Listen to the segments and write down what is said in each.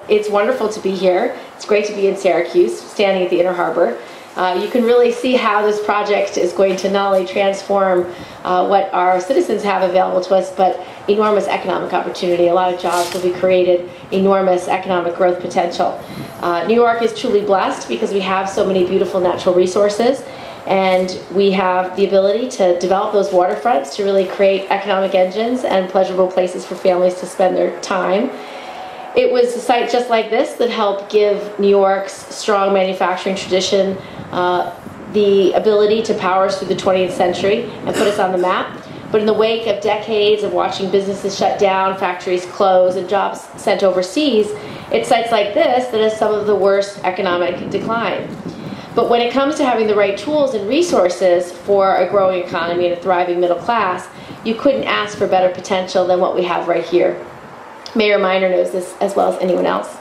It's wonderful to be here. It's great to be in Syracuse, standing at the Inner Harbor. You can really see how this project is going to not only transform what our citizens have available to us, but enormous economic opportunity. A lot of jobs will be created, enormous economic growth potential. New York is truly blessed because we have so many beautiful natural resources, and we have the ability to develop those waterfronts to really create economic engines and pleasurable places for families to spend their time. It was a site just like this that helped give New York's strong manufacturing tradition the ability to power us through the 20th century and put us on the map. But in the wake of decades of watching businesses shut down, factories close, and jobs sent overseas, it's sites like this that has some of the worst economic decline. But when it comes to having the right tools and resources for a growing economy and a thriving middle class, you couldn't ask for better potential than what we have right here. Mayor Miner knows this as well as anyone else.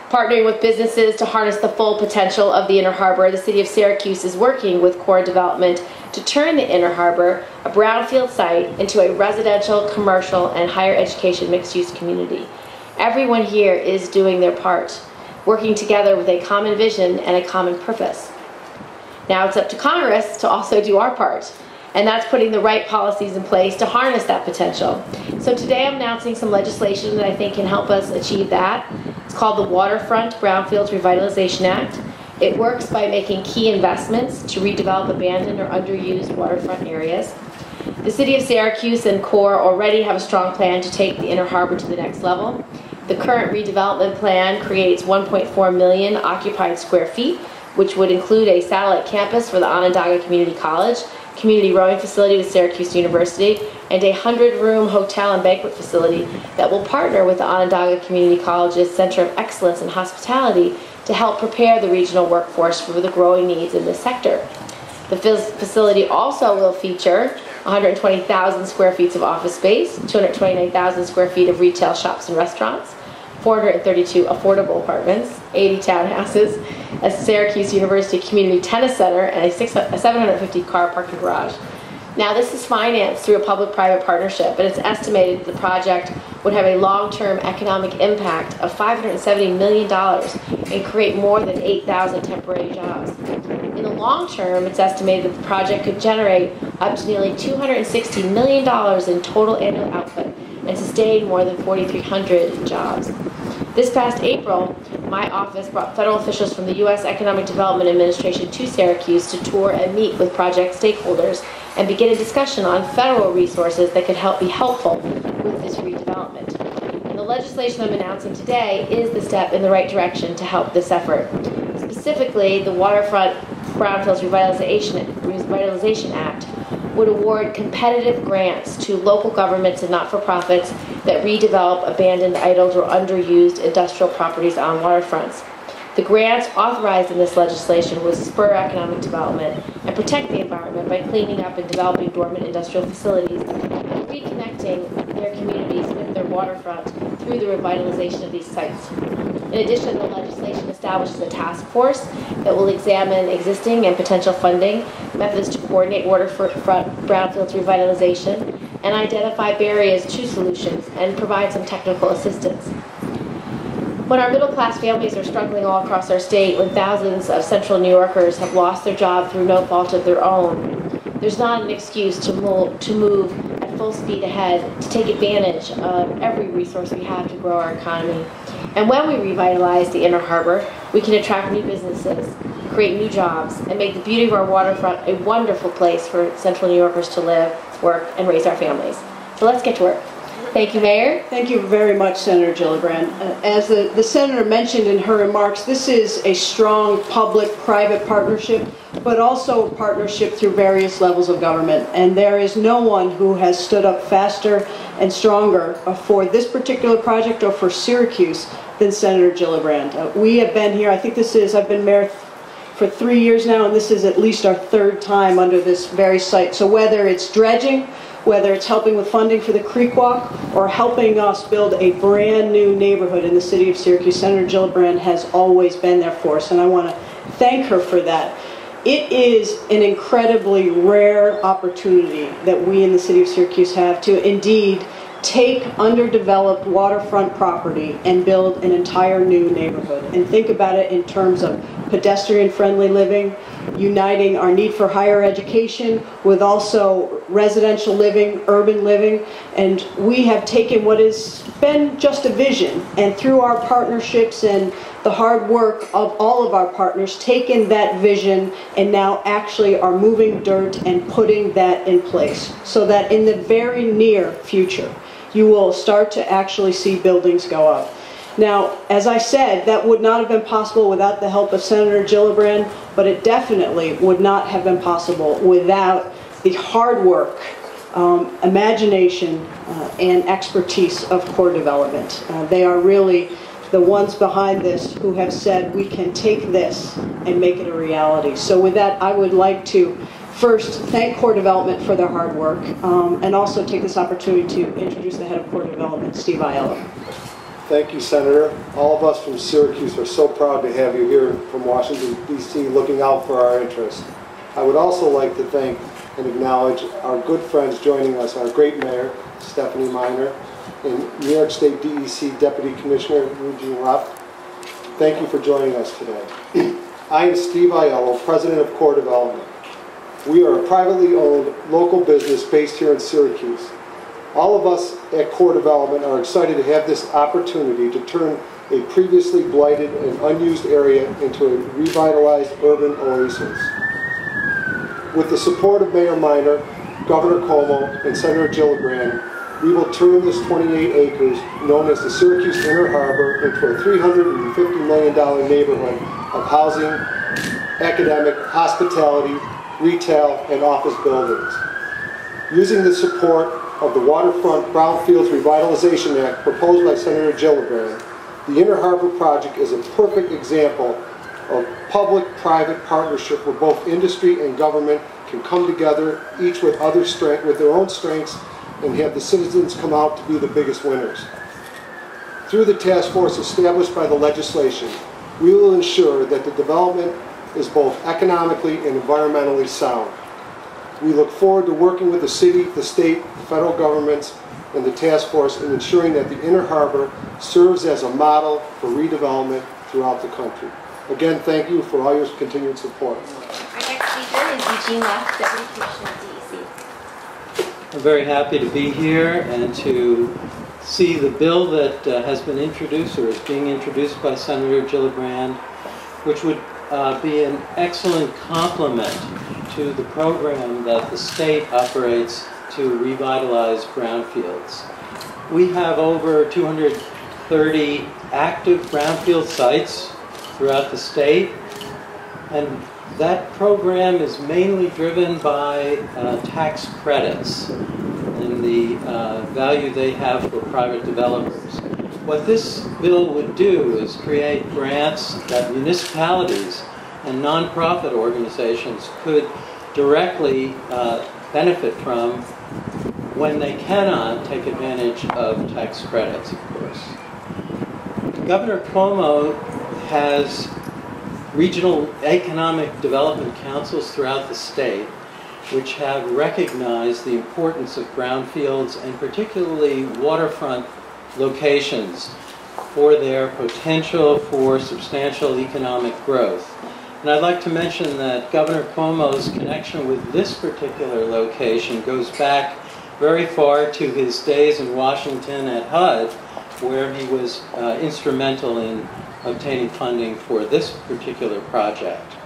Partnering with businesses to harness the full potential of the Inner Harbor, the City of Syracuse is working with COR Development to turn the Inner Harbor, a brownfield site, into a residential, commercial, and higher education mixed-use community. Everyone here is doing their part, working together with a common vision and a common purpose. Now it's up to Congress to also do our part, and that's putting the right policies in place to harness that potential. So today I'm announcing some legislation that I think can help us achieve that. It's called the Waterfront Brownfields Revitalization Act. It works by making key investments to redevelop abandoned or underused waterfront areas. The City of Syracuse and COR already have a strong plan to take the Inner Harbor to the next level. The current redevelopment plan creates 1.4 million occupied square feet, which would include a satellite campus for the Onondaga Community College, community rowing facility with Syracuse University, and a 100-room hotel and banquet facility that will partner with the Onondaga Community College's Center of Excellence in Hospitality to help prepare the regional workforce for the growing needs in this sector. The facility also will feature 120,000 square feet of office space, 229,000 square feet of retail shops and restaurants, 432 affordable apartments, 80 townhouses, a Syracuse University Community Tennis Center, and a 750 car parking garage. Now this is financed through a public-private partnership, and it's estimated the project would have a long-term economic impact of $570 million and create more than 8,000 temporary jobs. In the long term, it's estimated that the project could generate up to nearly $260 million in total annual output and sustain more than 4,300 jobs. This past April, my office brought federal officials from the U.S. Economic Development Administration to Syracuse to tour and meet with project stakeholders and begin a discussion on federal resources that could be helpful with this redevelopment. And the legislation I'm announcing today is the step in the right direction to help this effort. Specifically, the Waterfront Brownfields Revitalization Act would award competitive grants to local governments and not-for-profits that redevelop abandoned, idled, or underused industrial properties on waterfronts. The grants authorized in this legislation would spur economic development and protect the environment by cleaning up and developing dormant industrial facilities and reconnecting their communities with their waterfront through the revitalization of these sites. In addition, the legislation establishes a task force that will examine existing and potential funding, methods to coordinate waterfront brownfields revitalization, and identify barriers to solutions and provide some technical assistance. When our middle-class families are struggling all across our state, when thousands of central New Yorkers have lost their job through no fault of their own, there's not an excuse to move at full speed ahead, to take advantage of every resource we have to grow our economy. And when we revitalize the Inner Harbor, we can attract new businesses, create new jobs, and make the beauty of our waterfront a wonderful place for central New Yorkers to live, work, and raise our families. So let's get to work. Thank you, Mayor. Thank you very much, Senator Gillibrand. As the Senator mentioned in her remarks, this is a strong public-private partnership, but also a partnership through various levels of government. And there is no one who has stood up faster and stronger for this particular project or for Syracuse than Senator Gillibrand. We have been here, I think I've been mayor for 3 years now, and this is at least our third time under this very site. So whether it's dredging, whether it's helping with funding for the Creek Walk, or helping us build a brand new neighborhood in the city of Syracuse, Senator Gillibrand has always been there for us, and I want to thank her for that. It is an incredibly rare opportunity that we in the city of Syracuse have to indeed take underdeveloped waterfront property and build an entire new neighborhood. And think about it in terms of pedestrian-friendly living, uniting our need for higher education with also residential living, urban living. And we have taken what has been just a vision, and through our partnerships and the hard work of all of our partners, taken that vision and now actually are moving dirt and putting that in place, so that in the very near future, you will start to actually see buildings go up. Now, as I said, that would not have been possible without the help of Senator Gillibrand, but it definitely would not have been possible without the hard work, imagination, and expertise of COR Development. They are really the ones behind this who have said we can take this and make it a reality. So with that, I would like to first thank COR Development for their hard work, and also take this opportunity to introduce the head of COR Development, Steve Aiello. Thank you, Senator. All of us from Syracuse are so proud to have you here from Washington, D.C., looking out for our interests. I would also like to thank and acknowledge our good friends joining us, our great Mayor, Stephanie Miner, and New York State DEC Deputy Commissioner Eugene Rupp. Thank you for joining us today. I am Steve Aiello, President of COR Development. We are a privately owned local business based here in Syracuse. All of us at COR Development are excited to have this opportunity to turn a previously blighted and unused area into a revitalized urban oasis. With the support of Mayor Miner, Governor Cuomo, and Senator Gillibrand, we will turn this 28 acres, known as the Syracuse Inner Harbor, into a $350 million neighborhood of housing, academic, hospitality, retail, and office buildings. Using the support of the Waterfront Brownfields Revitalization Act proposed by Senator Gillibrand, the Inner Harbor project is a perfect example of public-private partnership where both industry and government can come together, each with their own strengths, and have the citizens come out to be the biggest winners. Through the task force established by the legislation, we will ensure that the development is both economically and environmentally sound. We look forward to working with the city, the state, the federal governments, and the task force in ensuring that the Inner Harbor serves as a model for redevelopment throughout the country. Again, thank you for all your continued support. Our next speaker is Eugene Rupp, Deputy Commissioner of DEC. I'm very happy to be here and to see the bill that has been introduced, or is being introduced by Senator Gillibrand, which would be an excellent complement to the program that the state operates to revitalize brownfields. We have over 230 active brownfield sites throughout the state, and that program is mainly driven by tax credits and the value they have for private developers. What this bill would do is create grants that municipalities and nonprofit organizations could directly benefit from when they cannot take advantage of tax credits, of course. Governor Cuomo has regional economic development councils throughout the state which have recognized the importance of brownfields and particularly waterfront locations for their potential for substantial economic growth. And I'd like to mention that Governor Cuomo's connection with this particular location goes back very far to his days in Washington at HUD, where he was instrumental in obtaining funding for this particular project.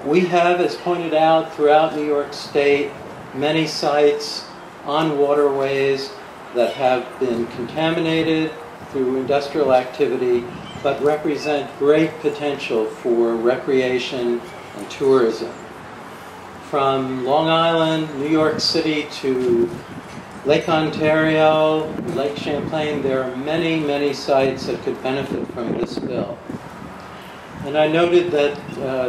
We have, as pointed out, throughout New York State, many sites on waterways that have been contaminated through industrial activity, but represent great potential for recreation and tourism. From Long Island, New York City to Lake Ontario, Lake Champlain, there are many, many sites that could benefit from this bill. And I noted that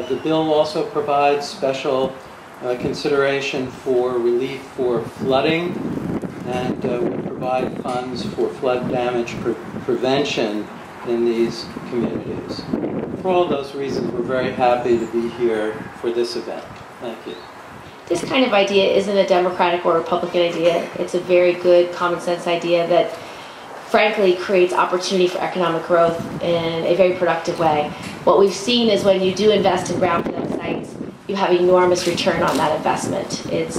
the bill also provides special consideration for relief for flooding, and will provide funds for flood damage prevention in these communities. For all those reasons, we're very happy to be here for this event. Thank you. this kind of idea isn't a Democratic or Republican idea. It's a very good common sense idea that frankly creates opportunity for economic growth in a very productive way. What we've seen is when you do invest in brownfield sites, you have enormous return on that investment. It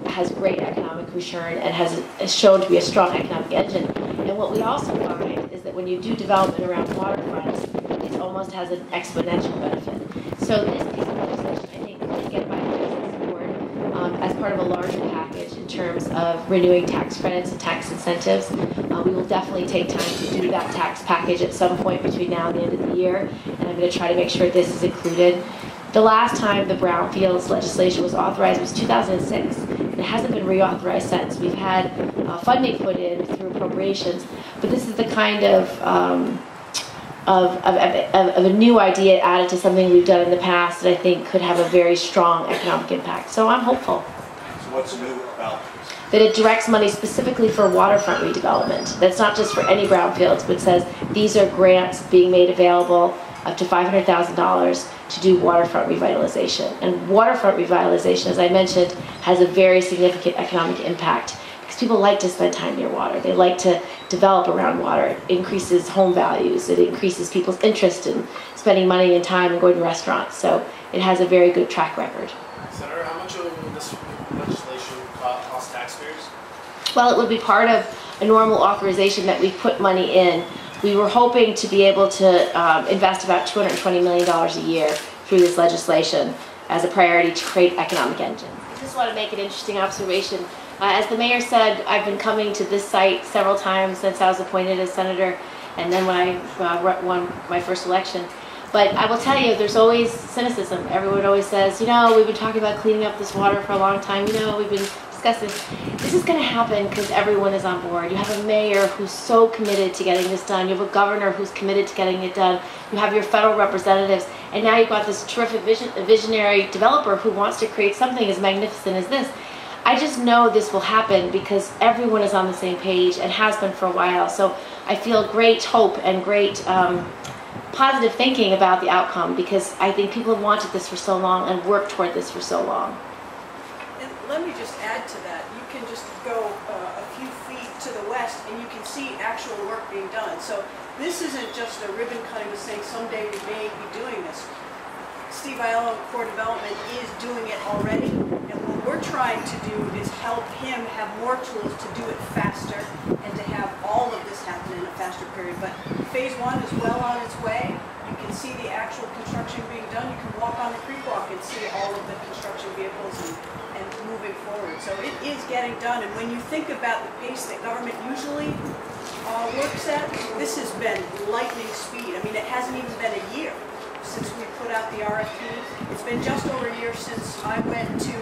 has great economic return and is shown to be a strong economic engine. And what we also find is that when you do development around waterfronts, it almost has an exponential benefit. So this piece of legislation, I think, could get bipartisan support as part of a larger package in terms of renewing tax credits and tax incentives. We will definitely take time to do that tax package at some point between now and the end of the year, and I'm going to try to make sure this is included. The last time the Brownfields legislation was authorized was 2006, and it hasn't been reauthorized since. We've had funding put in through appropriations, but this is the kind of a new idea added to something we've done in the past that I think could have a very strong economic impact. So I'm hopeful. So what's new about this? That it directs money specifically for waterfront redevelopment. That's not just for any brownfields, but says these are grants being made available up to $500,000 to do waterfront revitalization. And waterfront revitalization, as I mentioned, has a very significant economic impact because people like to spend time near water. They like to develop around water. It increases home values. It increases people's interest in spending money and time and going to restaurants. So it has a very good track record. Senator, how much will this legislation cost taxpayers? Well, it would be part of a normal authorization that we put money in. We were hoping to be able to invest about $220 million a year through this legislation as a priority to create economic engine. I just want to make an interesting observation. As the mayor said, I've been coming to this site several times since I was appointed as senator and then when I won my first election. But I will tell you, there's always cynicism. Everyone always says, you know, we've been talking about cleaning up this water for a long time. You know, we've been discussing. This is going to happen because everyone is on board. You have a mayor who's so committed to getting this done. You have a governor who's committed to getting it done. You have your federal representatives. And now you've got this terrific visionary developer who wants to create something as magnificent as this. I just know this will happen because everyone is on the same page and has been for a while. So I feel great hope and great positive thinking about the outcome because I think people have wanted this for so long and worked toward this for so long. And let me just add to that. You can just go a few feet to the west and you can see actual work being done. So this isn't just a ribbon cutting to saying someday we may be doing this. Steve Aiello, COR Development, is doing it already. And what we're trying to do is help him have more tools to do it faster and to have all of this happen in a faster period. But phase one is well on its way. You can see the actual construction being done. You can walk on the creek walk and see all of the construction vehicles and moving forward. So it is getting done. And when you think about the pace that government usually works at, this has been lightning speed. I mean, it hasn't even been a year since we put out the RFP. It's been just over a year since I went to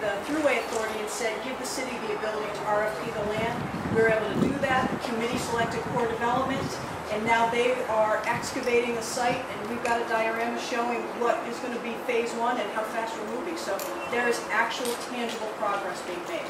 the Thruway Authority and said, give the city the ability to RFP the land. We were able to do that. The committee selected COR Development, and now they are excavating the site, and we've got a diorama showing what is going to be phase one and how fast we're moving. So there is actual tangible progress being made.